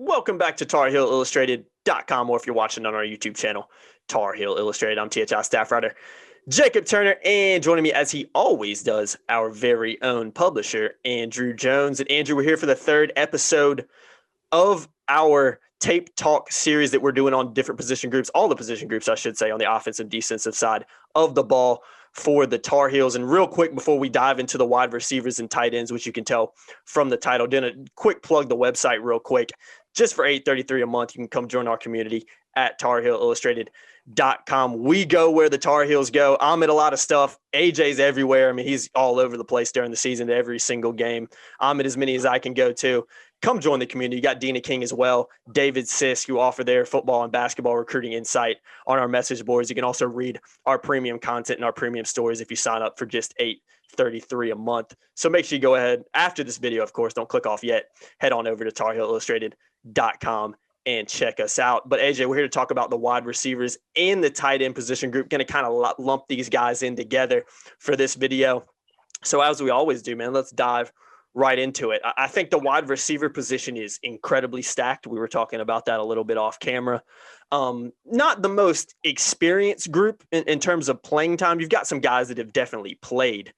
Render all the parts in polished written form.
Welcome back to TarHillIllustrated.com, or if you're watching on our YouTube channel, Tar Heel Illustrated. I'm THI staff writer Jacob Turner, and joining me as he always does, our very own publisher, Andrew Jones. And Andrew, we're here for the third episode of our tape talk series that we're doing on different position groups, all the position groups, I should say, on the offensive defensive side of the ball for the Tar Heels. And real quick, before we dive into the wide receivers and tight ends, which you can tell from the title, doing a quick plug the website real quick. Just for $8.33 a month, you can come join our community at TarHillIllustrated.com. We go where the Tar Heels go. I'm at a lot of stuff. AJ's everywhere. I mean, he's all over the place during the season, every single game. I'm at as many as I can go to. Come join the community. You got Dina King as well, David Sisk, who offer their football and basketball recruiting insight on our message boards. You can also read our premium content and our premium stories if you sign up for just $8.33 a month. So make sure you go ahead after this video, of course, don't click off yet. Head on over to TarHillIllustrated.com and check us out. But AJ, we're here to talk about the wide receivers and the tight end position group. Going to kind of lump these guys in together for this video. So as we always do, man, let's dive right into it. I think the wide receiver position is incredibly stacked. We were talking about that a little bit off camera. Not the most experienced group in terms of playing time. You've got some guys that have definitely played,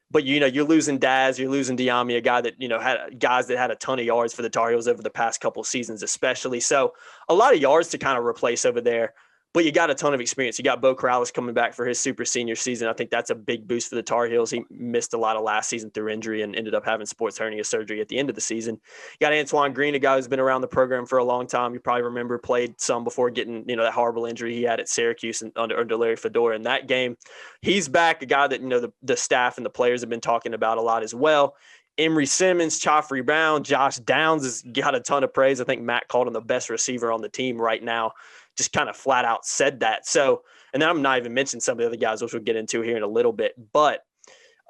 but you're losing Daz, you're losing Diami, a guy that had guys that had a ton of yards for the Tar Heels over the past couple of seasons, especially. So a lot of yards to kind of replace over there. But you got a ton of experience. You got Beau Corrales coming back for his super senior season. I think that's a big boost for the Tar Heels. He missed a lot of last season through injury and ended up having sports hernia surgery at the end of the season. You got Antoine Green, a guy who's been around the program for a long time. You probably remember played some before getting that horrible injury he had at Syracuse and under Larry Fedora in that game. He's back, a guy that the staff and the players have been talking about a lot as well. Emory Simmons, Joffrey Brown, Josh Downs has got a ton of praise. I think Matt called him the best receiver on the team right now. Just kind of flat out said that. So, and then I'm not even mentioning some of the other guys, which we'll get into here in a little bit. But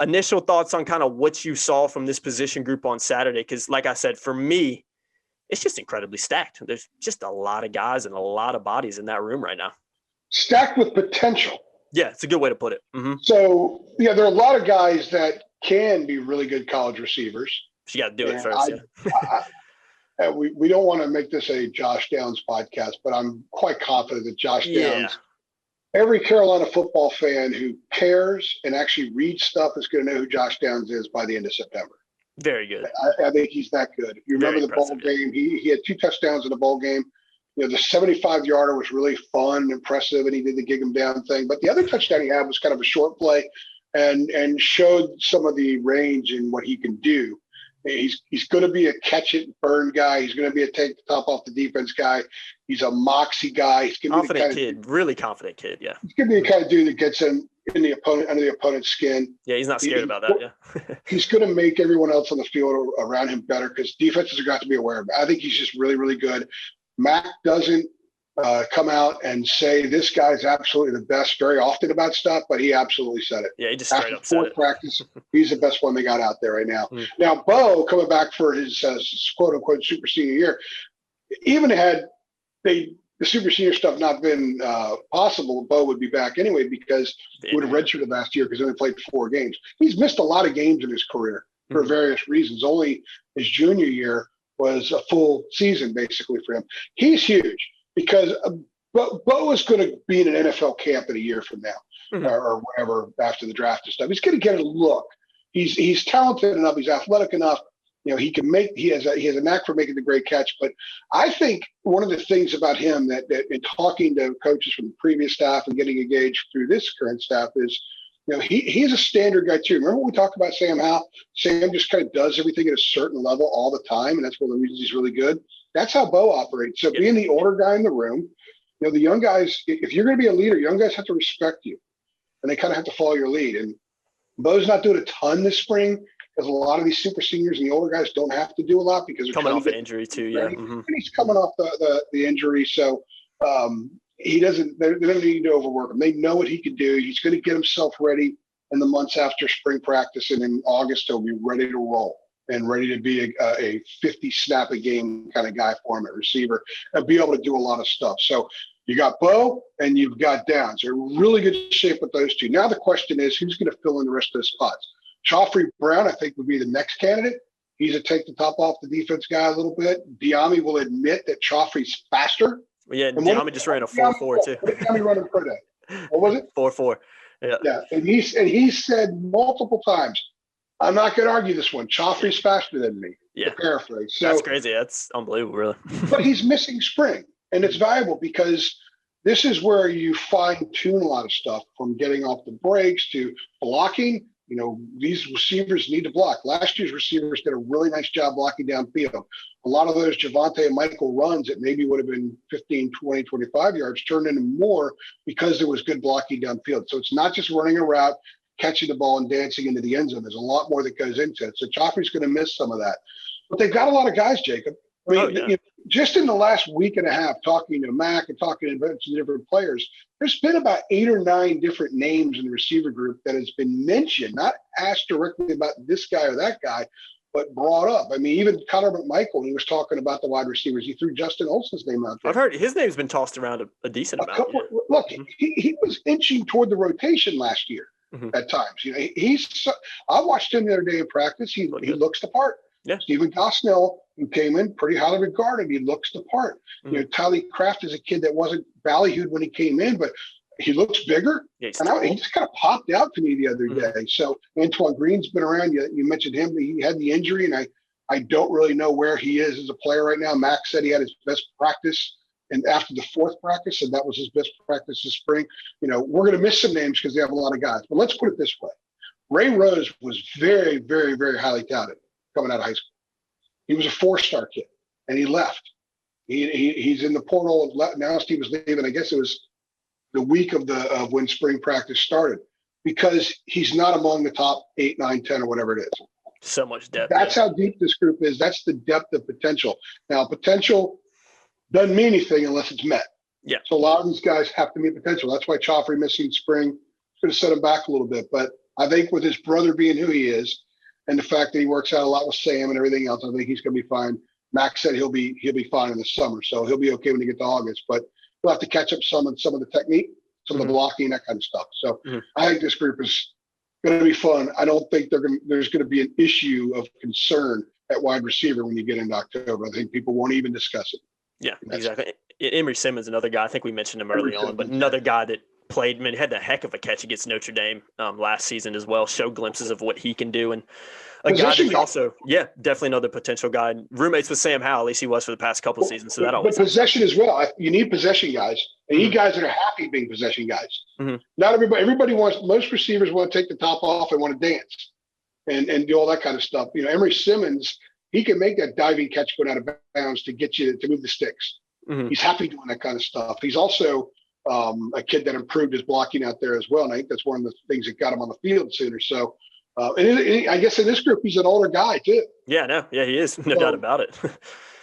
initial thoughts on kind of what you saw from this position group on Saturday, because like I said, for me, it's just incredibly stacked. There's just a lot of guys and a lot of bodies in that room right now. Stacked with potential. Yeah, it's a good way to put it. Mm-hmm. So, yeah, there are a lot of guys that can be really good college receivers. But you got to do it first. We don't want to make this a Josh Downs podcast, but I'm quite confident that Josh Downs, every Carolina football fan who cares and actually reads stuff is going to know who Josh Downs is by the end of September. Very good. I think he's that good. If you remember the bowl game, he had 2 touchdowns in the bowl game. The 75-yarder was really fun and impressive, and he did the gig 'em down thing. But the other touchdown he had was kind of a short play and showed some of the range in what he can do. He's going to be a catch it and burn guy. He's going to be a take the top off the defense guy. He's a moxie guy. He's going to be confident kid, really confident kid. Yeah, he's going to be the kind of dude that gets in the opponent under the opponent's skin. Yeah, he's not scared about that. Yeah, he's going to make everyone else on the field around him better because defenses are going to have to be aware of it. I think he's just really, really good. Mac doesn't come out and say this guy's absolutely the best very often about stuff, but he absolutely said it. Yeah, he just straight up said it. Practice, he's the best one they got out there right now. Now, Beau coming back for his quote-unquote super senior year, even had the super senior stuff not been possible, Beau would be back anyway because he would have redshirted last year because he only played 4 games. He's missed a lot of games in his career for various reasons. Only his junior year was a full season basically for him. He's huge. Because Beau is going to be in an NFL camp in a year from now, or whatever after the draft and stuff. He's going to get a look. He's talented enough. He's athletic enough. He can make. He has a knack for making the great catch. But I think one of the things about him that in talking to coaches from the previous staff and getting engaged through this current staff is, he's a standard guy too. Remember when we talked about Sam Howell? Sam just kind of does everything at a certain level all the time, and that's one of the reasons he's really good. That's how Beau operates. So being the older guy in the room, the young guys, if you're going to be a leader, young guys have to respect you, and they kind of have to follow your lead. And Beau's not doing a ton this spring because a lot of these super seniors and the older guys don't have to do a lot because they're coming off an injury too. Yeah, and he's coming off the injury, so he doesn't. They don't need to overwork him. They know what he can do. He's going to get himself ready in the months after spring practice, and in August he'll be ready to roll and ready to be a 50 snap a game kind of guy for him at receiver and be able to do a lot of stuff. So you got Beau and you've got Downs. They're in really good shape with those two. Now the question is, who's going to fill in the rest of the spots? Joffrey Brown, I think, would be the next candidate. He's a take the top off the defense guy a little bit. Diami will admit that Joffrey's faster. Yeah, and Diami just ran a 4.4 too. What did Diami run in pro day? What was it? 4.4. Yeah. Yeah, and he said multiple times, I'm not going to argue this one. Joffrey's faster than me. Yeah. To paraphrase. So, that's crazy. That's unbelievable, really. but he's missing spring, and it's valuable because this is where you fine tune a lot of stuff, from getting off the brakes to blocking. You know, these receivers need to block. Last year's receivers did a really nice job blocking downfield. A lot of those Javonte and Michael runs that maybe would have been 15, 20, 25 yards turned into more because there was good blocking downfield. So it's not just running a route, catching the ball and dancing into the end zone. There's a lot more that goes into it. So Joffrey's going to miss some of that. But they've got a lot of guys, Jacob. I mean, you know, just in the last week and a half, talking to Mac and talking to a bunch of different players, there's been about 8 or 9 different names in the receiver group that has been mentioned, not asked directly about this guy or that guy, but brought up. I mean, even Connor McMichael, when he was talking about the wide receivers, he threw Justin Olsen's name out there. I've heard his name's been tossed around a decent amount. Look, he was inching toward the rotation last year at times. You know, I watched him the other day in practice. He looks the part. Yeah. Stephen Gosnell, who came in pretty highly regarded, he looks the part. You know, Tylee Kraft is a kid that wasn't ballyhooed when he came in, but he looks bigger. Yeah, he just kind of popped out to me the other day. So Antoine Green's been around. You mentioned him. He had the injury, and I don't really know where he is as a player right now. Max said he had his best practice, and after the 4th practice, and that was his best practice this spring. You know, we're going to miss some names because they have a lot of guys. But let's put it this way. Ray Rose was very, very, very highly touted coming out of high school. He was a 4-star kid, and he left. He's in the portal now. Steve was leaving. I guess it was the week of when spring practice started, because he's not among the top 8, 9, 10, or whatever it is. So much depth. That's how deep this group is. That's the depth of potential. Now, potential doesn't mean anything unless it's met. Yeah. So a lot of these guys have to meet potential. That's why Joffrey missing spring is going to set him back a little bit. But I think with his brother being who he is, and the fact that he works out a lot with Sam and everything else, I think he's going to be fine. Max said he'll be fine in the summer, so he'll be okay when he gets to August. But he'll have to catch up some of the technique, some of the blocking, that kind of stuff. So I think this group is going to be fun. I don't think there's going to be an issue of concern at wide receiver when you get into October. I think people won't even discuss it. Yeah, exactly. Emory Simmons, another guy. I think we mentioned him early on, but another guy that played, man, had the heck of a catch against Notre Dame last season as well. Showed glimpses of what he can do, and a guy that's also, definitely another potential guy. Roommates with Sam Howell, at least he was for the past couple of seasons. So that always. But possession as well. You need possession guys. You need guys that are happy being possession guys. Not everybody. Everybody wants. Most receivers want to take the top off and want to dance, and do all that kind of stuff. You know, Emory Simmons, he can make that diving catch going out of bounds to get you to move the sticks. He's happy doing that kind of stuff. He's also a kid that improved his blocking out there as well. And I think that's one of the things that got him on the field sooner. So, and I guess in this group, he's an older guy too. Yeah, he is. No doubt about it.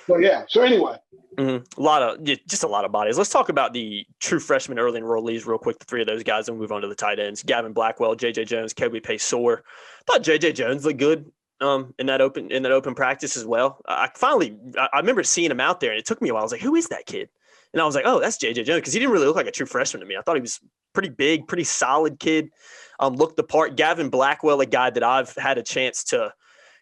So, so anyway. A lot of bodies. Let's talk about the true freshmen early enrollees real quick, the 3 of those guys, and we'll move on to the tight ends. Gavin Blackwell, J.J. Jones, Kobe Paysor. I thought J.J. Jones looked good in that open practice as well. I remember seeing him out there, and it took me a while. I was like, who is that kid? And I was like, oh, that's J.J. Jones, because he didn't really look like a true freshman to me. I thought he was pretty big, pretty solid kid, looked the part. Gavin Blackwell, a guy that I've had a chance to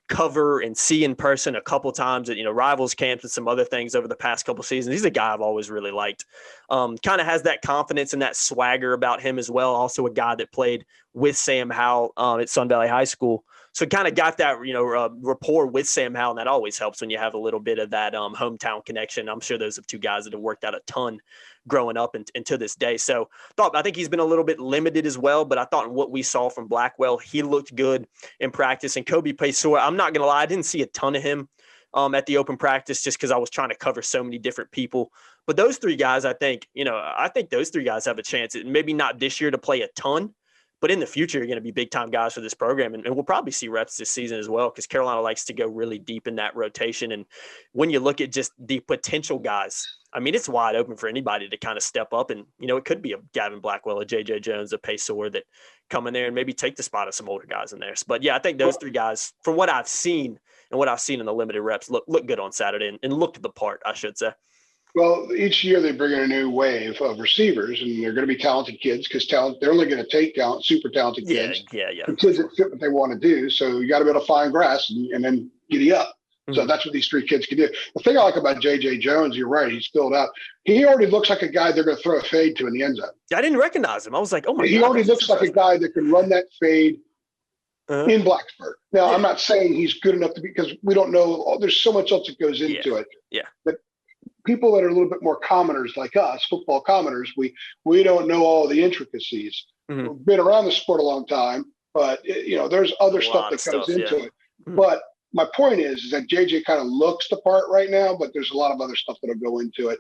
cover and see in person a couple times at, Rivals camps and some other things over the past couple seasons. He's a guy I've always really liked. Kind of has that confidence and that swagger about him as well. Also a guy that played with Sam Howell at Sun Valley High School. So kind of got that, rapport with Sam Howell, and that always helps when you have a little bit of that hometown connection. I'm sure those are 2 guys that have worked out a ton growing up and to this day. So I think he's been a little bit limited as well, but I thought in what we saw from Blackwell, he looked good in practice. And Kobe Paysor, I'm not going to lie, I didn't see a ton of him at the open practice just because I was trying to cover so many different people. But those 3 guys, I think those 3 guys have a chance, maybe not this year to play a ton, but in the future, you're going to be big-time guys for this program, and we'll probably see reps this season as well because Carolina likes to go really deep in that rotation. And when you look at just the potential guys, I mean, it's wide open for anybody to kind of step up. And, it could be a Gavin Blackwell, a J.J. Jones, a Paysor that come in there and maybe take the spot of some older guys in there. But, I think those 3 guys, from what I've seen and what I've seen in the limited reps, look good on Saturday and looked the part, I should say. Well, each year they bring in a new wave of receivers, and they're going to be talented kids because they're only going to take super talented kids. Yeah. Kids that fit what they want to do. So you got to be able to find grass and then giddy up. So that's what these three kids can do. The thing I like about J.J. Jones, you're right, he's filled out. He already looks like a guy they're going to throw a fade to in the end zone. I didn't recognize him. I was like, oh, my God. He already looks like a guy that can run that fade in Blacksburg. Now, I'm not saying he's good enough to be, because we don't know. There's so much else that goes into it. Yeah. But people that are a little bit more commoners like us, football commoners, we don't know all the intricacies. We've been around the sport a long time, but, there's other stuff that goes into it. But my point is that JJ kind of looks the part right now, but there's a lot of other stuff that'll go into it.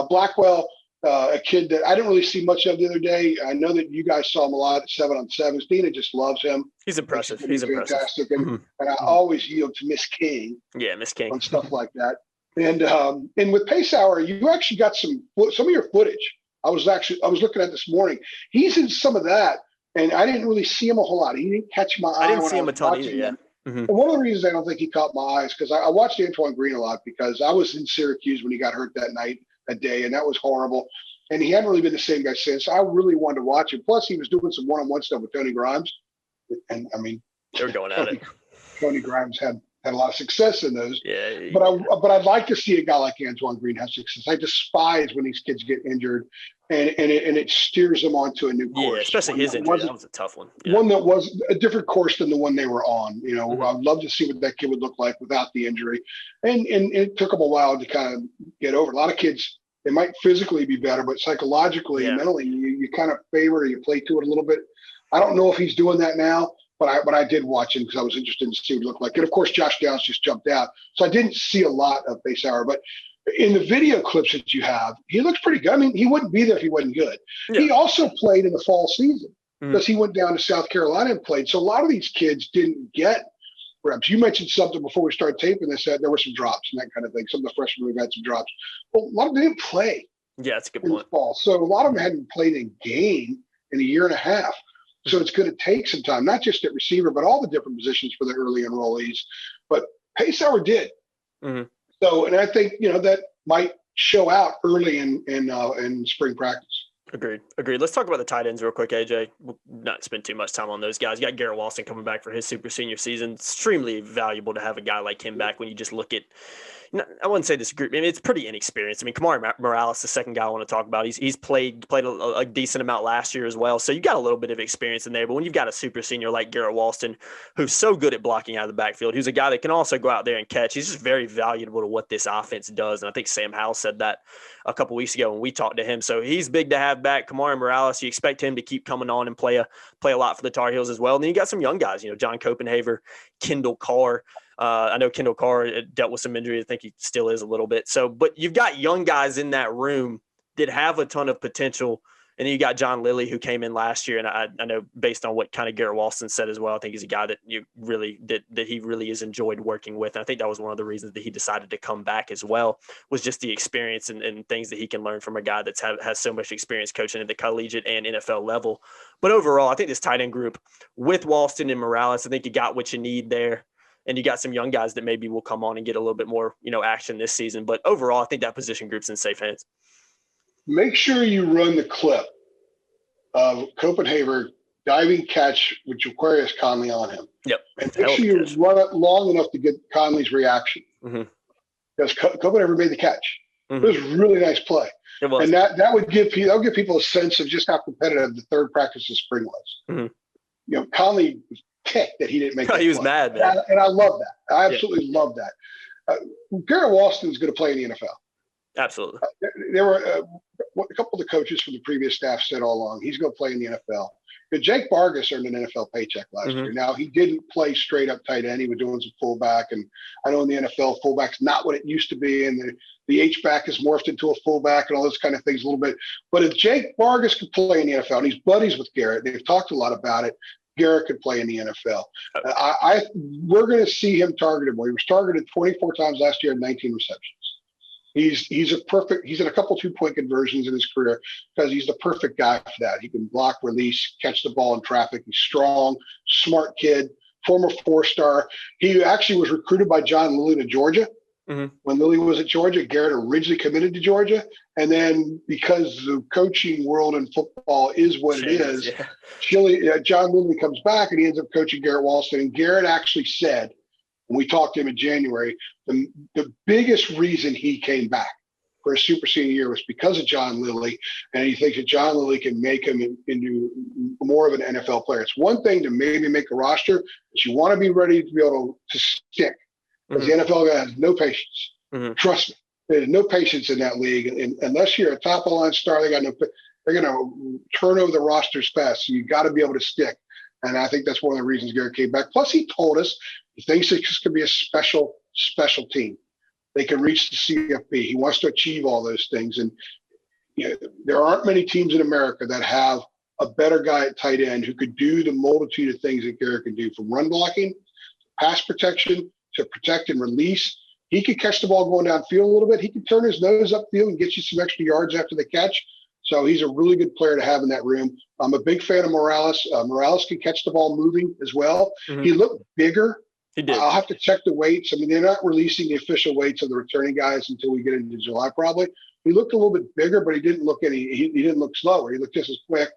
Blackwell, a kid that I didn't really see much of the other day. I know that you guys saw him a lot at 7-on-7s. Dina just loves him. He's impressive. He's fantastic. And I always yield to Miss King. Yeah, Miss King. On stuff like that. And with Pace Hour, you actually got some of your footage. I was looking at this morning. He's in some of that, and I didn't really see him a whole lot. He didn't catch my eye. I didn't see him a ton either, yeah. And one of the reasons I don't think he caught my eyes, because I watched Antoine Green a lot, because I was in Syracuse when he got hurt that day, and that was horrible. And he hadn't really been the same guy since. I really wanted to watch him. Plus, he was doing some one-on-one stuff with Tony Grimes. And, I mean, they were going at it. Tony Grimes had a lot of success in those. Yeah. But I'd like to see a guy like Antoine Green have success. I despise when these kids get injured and it steers them onto a new course. Yeah, especially his injury. That was a tough one. Yeah. One that was a different course than the one they were on. I'd love to see what that kid would look like without the injury. And it took them a while to kind of get over. A lot of kids, they might physically be better, but psychologically and mentally, you kind of favor, you play to it a little bit. I don't know if he's doing that now. But I did watch him because I was interested to see what he looked like. And, of course, Josh Downs just jumped out. So I didn't see a lot of Pace Hour. But in the video clips that you have, he looks pretty good. I mean, he wouldn't be there if he wasn't good. Yeah. He also played in the fall season because he went down to South Carolina and played. So a lot of these kids didn't get reps. You mentioned something before we started taping this, that there were some drops and that kind of thing. Some of the freshmen have had some drops. Well, a lot of them didn't play. Yeah, that's a good point. Fall. So a lot of them hadn't played a game in a year and a half. So it's going to take some time, not just at receiver, but all the different positions for the early enrollees. But Pace Hour did. So, and I think, that might show out early in spring practice. Agreed. Let's talk about the tight ends real quick, AJ. We'll not spend too much time on those guys. You got Garrett Walston coming back for his super senior season. Extremely valuable to have a guy like him back when you just look at – I wouldn't say this group. I mean, it's pretty inexperienced. I mean, Kamari Morales, the second guy I want to talk about, he's played a decent amount last year as well. So you got a little bit of experience in there. But when you've got a super senior like Garrett Walston, who's so good at blocking out of the backfield, who's a guy that can also go out there and catch, he's just very valuable to what this offense does. And I think Sam Howell said that a couple weeks ago when we talked to him. So he's big to have back. Kamari Morales, you expect him to keep coming on and play a lot for the Tar Heels as well. And then you got some young guys, John Copenhaver, Kendall Carr. I know Kendall Carr dealt with some injury. I think he still is a little bit. So, but you've got young guys in that room that have a ton of potential. And then you got John Lilly, who came in last year. And I know based on what kind of Garrett Walston said as well, I think he's a guy that he really has enjoyed working with. And I think that was one of the reasons that he decided to come back as well, was just the experience and things that he can learn from a guy that has so much experience coaching at the collegiate and NFL level. But overall, I think this tight end group with Walston and Morales, I think you got what you need there. And you got some young guys that maybe will come on and get a little bit more, action this season. But overall, I think that position group's in safe hands. Make sure you run the clip of Copenhaver diving catch with Jaquarius Conley on him. Yep. And make sure you run it long enough to get Conley's reaction. Because Copenhaver made the catch. It was a really nice play. It was. And that would give people a sense of just how competitive the third practice of spring was. Conley was ticked that he didn't make that he was play. mad, man. And I love that. I absolutely love that. Garrett Walston is going to play in the NFL. Absolutely. There were a couple of the coaches from the previous staff said all along, he's going to play in the NFL. But Jake Vargas earned an NFL paycheck last year. Now, he didn't play straight up tight end. He was doing some fullback. And I know in the NFL, fullback's not what it used to be. And the H-back has morphed into a fullback and all those kind of things a little bit. But if Jake Vargas could play in the NFL, and he's buddies with Garrett, they've talked a lot about it, Garrett could play in the NFL. We're going to see him targeted more. He was targeted 24 times last year and 19 receptions. He's in a couple 2-point conversions in his career because he's the perfect guy for that. He can block, release, catch the ball in traffic. He's strong, smart kid, former 4-star. He actually was recruited by John Lilly to Georgia. When Lilly was at Georgia, Garrett originally committed to Georgia. And then because the coaching world in football is what it is, John Lilly comes back and he ends up coaching Garrett Walston. And Garrett actually said when we talked to him in January, the biggest reason he came back for his super senior year was because of John Lilly, and he thinks that John Lilly can make him into more of an NFL player. It's one thing to maybe make a roster, but you want to be ready to be able to stick, because the NFL guy has no patience. Trust me, there's no patience in that league, and unless you're a top of the line star, they're going to turn over the rosters fast. So you got to be able to stick, and I think that's one of the reasons Garrett came back. Plus, he told us he thinks this could be a special team. They can reach the CFP. He wants to achieve all those things. And there aren't many teams in America that have a better guy at tight end who could do the multitude of things that Garrett can do, from run blocking, pass protection, to protect and release. He could catch the ball going downfield a little bit. He can turn his nose upfield and get you some extra yards after the catch. So he's a really good player to have in that room. I'm a big fan of Morales. Morales can catch the ball moving as well. He looked bigger. He did. I'll have to check the weights. I mean, they're not releasing the official weights of the returning guys until we get into July, probably. He looked a little bit bigger, but he didn't look he didn't look slower. He looked just as quick.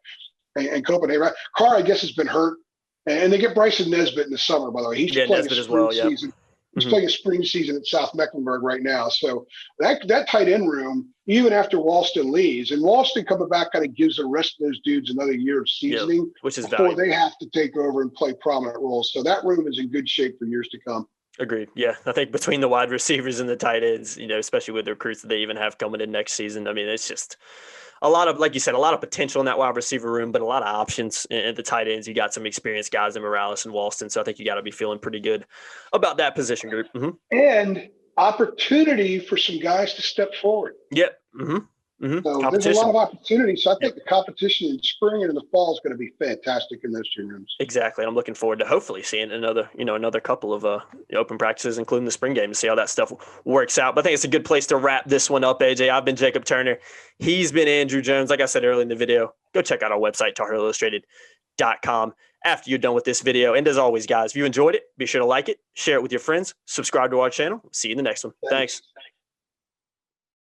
And Copenhagen, Carr, I guess, has been hurt. And they get Bryson Nesbitt in the summer, by the way. He's playing Nesbitt a spring season. He's playing a spring season at South Mecklenburg right now. So that tight end room, even after Walston leaves, and Walston coming back kind of gives the rest of those dudes another year of seasoning, which is before valuable. they have to take over and play prominent roles. So that room is in good shape for years to come. Agreed. Yeah. I think between the wide receivers and the tight ends, especially with the recruits that they even have coming in next season, I mean, it's just a lot of, like you said, a lot of potential in that wide receiver room, but a lot of options at the tight ends. You got some experienced guys in Morales and Walston, so I think you got to be feeling pretty good about that position group. And opportunity for some guys to step forward. Yep. So there's a lot of opportunity. So I think the competition in spring and in the fall is going to be fantastic in those two rooms. Exactly. I'm looking forward to hopefully seeing another couple of open practices, including the spring game, to see how that stuff works out. But I think it's a good place to wrap this one up, AJ. I've been Jacob Turner. He's been Andrew Jones. Like I said earlier in the video, go check out our website, TarHillIllustrated.com, after you're done with this video. And as always, guys, if you enjoyed it, be sure to like it, share it with your friends, subscribe to our channel. See you in the next one. Thanks.